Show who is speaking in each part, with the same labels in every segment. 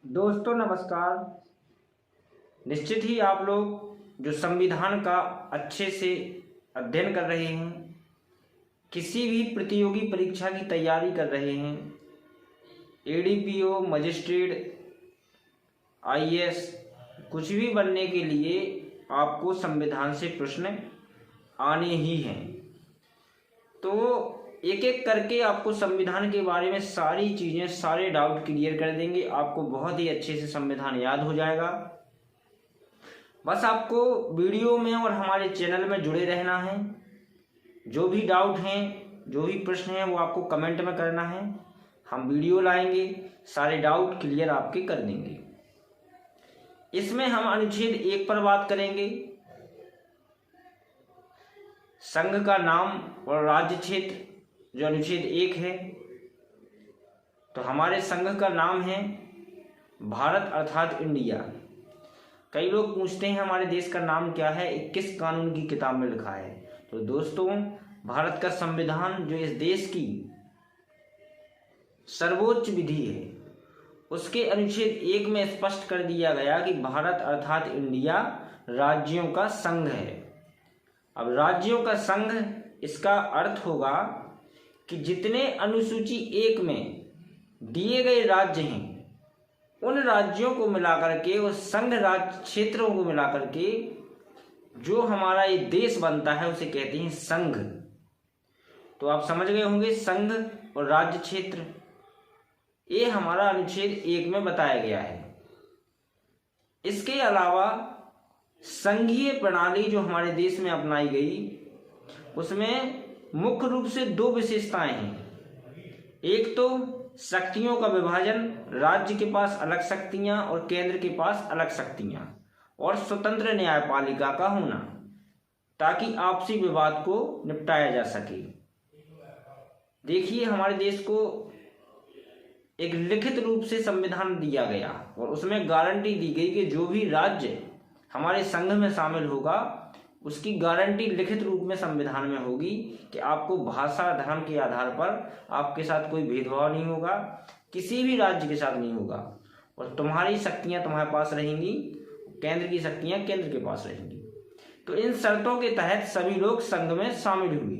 Speaker 1: दोस्तों नमस्कार। निश्चित ही आप लोग जो संविधान का अच्छे से अध्ययन कर रहे हैं, किसी भी प्रतियोगी परीक्षा की तैयारी कर रहे हैं, एडीपीओ, मजिस्ट्रेट, आईएएस, कुछ भी बनने के लिए आपको संविधान से प्रश्न आने ही हैं। तो एक एक करके आपको संविधान के बारे में सारी चीज़ें, सारे डाउट क्लियर कर देंगे। आपको बहुत ही अच्छे से संविधान याद हो जाएगा। बस आपको वीडियो में और हमारे चैनल में जुड़े रहना है। जो भी डाउट हैं, जो भी प्रश्न हैं, वो आपको कमेंट में करना है। हम वीडियो लाएंगे, सारे डाउट क्लियर आपके कर देंगे। इसमें हम अनुच्छेद 1 पर बात करेंगे, संघ का नाम और राज्य क्षेत्र, जो अनुच्छेद 1 है। तो हमारे संघ का नाम है भारत अर्थात इंडिया। कई लोग पूछते हैं हमारे देश का नाम क्या है, किस कानून की किताब में लिखा है। तो दोस्तों, भारत का संविधान जो इस देश की सर्वोच्च विधि है, उसके अनुच्छेद 1 में स्पष्ट कर दिया गया कि भारत अर्थात इंडिया राज्यों का संघ है। अब राज्यों का संघ, इसका अर्थ होगा कि जितने अनुसूची 1 में दिए गए राज्य हैं, उन राज्यों को मिलाकर के, उस संघ राज्य क्षेत्रों को मिलाकर के जो हमारा ये देश बनता है, उसे कहते हैं संघ। तो आप समझ गए होंगे, संघ और राज्य क्षेत्र, ये हमारा अनुच्छेद 1 में बताया गया है। इसके अलावा संघीय प्रणाली जो हमारे देश में अपनाई गई, उसमें मुख्य रूप से 2 विशेषताएं हैं। एक तो शक्तियों का विभाजन, राज्य के पास अलग शक्तियां और केंद्र के पास अलग शक्तियां, और स्वतंत्र न्यायपालिका का होना, ताकि आपसी विवाद को निपटाया जा सके। देखिए, हमारे देश को एक लिखित रूप से संविधान दिया गया और उसमें गारंटी दी गई कि जो भी राज्य हमारे संघ में शामिल होगा, उसकी गारंटी लिखित रूप में संविधान में होगी कि आपको भाषा, धर्म के आधार पर आपके साथ कोई भेदभाव नहीं होगा, किसी भी राज्य के साथ नहीं होगा, और तुम्हारी शक्तियां तुम्हारे पास रहेंगी, केंद्र की शक्तियां केंद्र के पास रहेंगी। तो इन शर्तों के तहत सभी लोग संघ में शामिल हुए।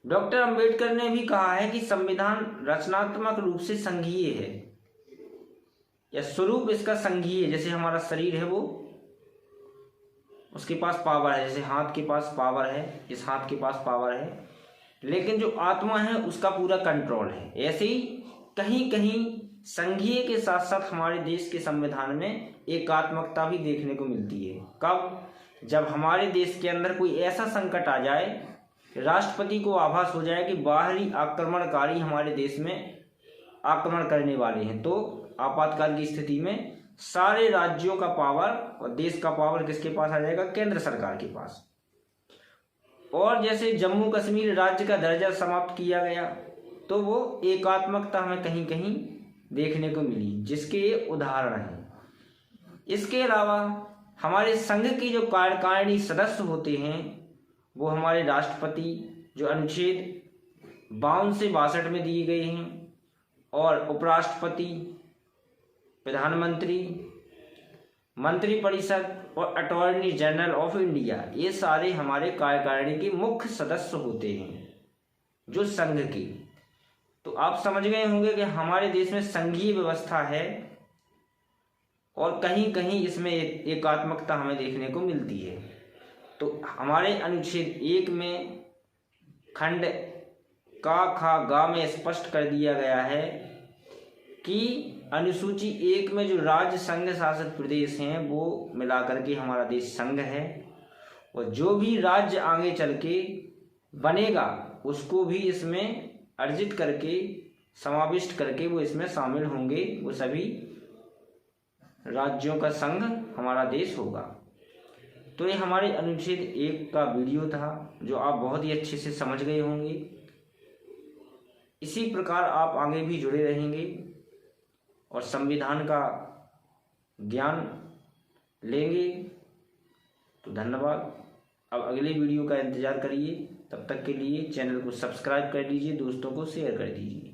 Speaker 1: डॉक्टर अंबेडकर ने भी कहा है कि संविधान रचनात्मक रूप से संघीय है, या स्वरूप इसका संघीय है। जैसे हमारा शरीर है, वो उसके पास पावर है, जैसे हाथ के पास पावर है, इस हाथ के पास पावर है, लेकिन जो आत्मा है उसका पूरा कंट्रोल है। ऐसे ही कहीं कहीं संघीय के साथ साथ हमारे देश के संविधान में एकात्मकता भी देखने को मिलती है। कब? जब हमारे देश के अंदर कोई ऐसा संकट आ जाए, राष्ट्रपति को आभास हो जाए कि बाहरी आक्रमणकारी हमारे देश में आक्रमण करने वाले हैं, तो आपातकाल की स्थिति में सारे राज्यों का पावर और देश का पावर किसके पास आ जाएगा? केंद्र सरकार के पास। और जैसे जम्मू कश्मीर राज्य का दर्जा समाप्त किया गया, तो वो एकात्मकता हमें कहीं कहीं देखने को मिली, जिसके ये उदाहरण हैं। इसके अलावा हमारे संघ की जो कार्यकारिणी सदस्य होते हैं, वो हमारे राष्ट्रपति, जो अनुच्छेद 52 से 62 में दिए गए हैं, और उपराष्ट्रपति, प्रधानमंत्री, मंत्रिपरिषद और अटॉर्नी जनरल ऑफ इंडिया, ये सारे हमारे कार्यकारिणी के मुख्य सदस्य होते हैं जो संघ के। तो आप समझ गए होंगे कि हमारे देश में संघीय व्यवस्था है, और कहीं कहीं इसमें एकात्मकता हमें देखने को मिलती है। तो हमारे अनुच्छेद 1 में खंड का, खा, गा में स्पष्ट कर दिया गया है कि अनुसूची 1 में जो राज्य संघ शासित प्रदेश हैं, वो मिलाकर के हमारा देश संघ है, और जो भी राज्य आगे चल के बनेगा, उसको भी इसमें अर्जित करके, समाविष्ट करके वो इसमें शामिल होंगे। वो सभी राज्यों का संघ हमारा देश होगा। तो ये हमारे अनुच्छेद 1 का वीडियो था, जो आप बहुत ही अच्छे से समझ गए होंगे। इसी प्रकार आप आगे भी जुड़े रहेंगे और संविधान का ज्ञान लेंगे। तो धन्यवाद। अब अगले वीडियो का इंतज़ार करिए। तब तक के लिए चैनल को सब्सक्राइब कर लीजिए, दोस्तों को शेयर कर दीजिए।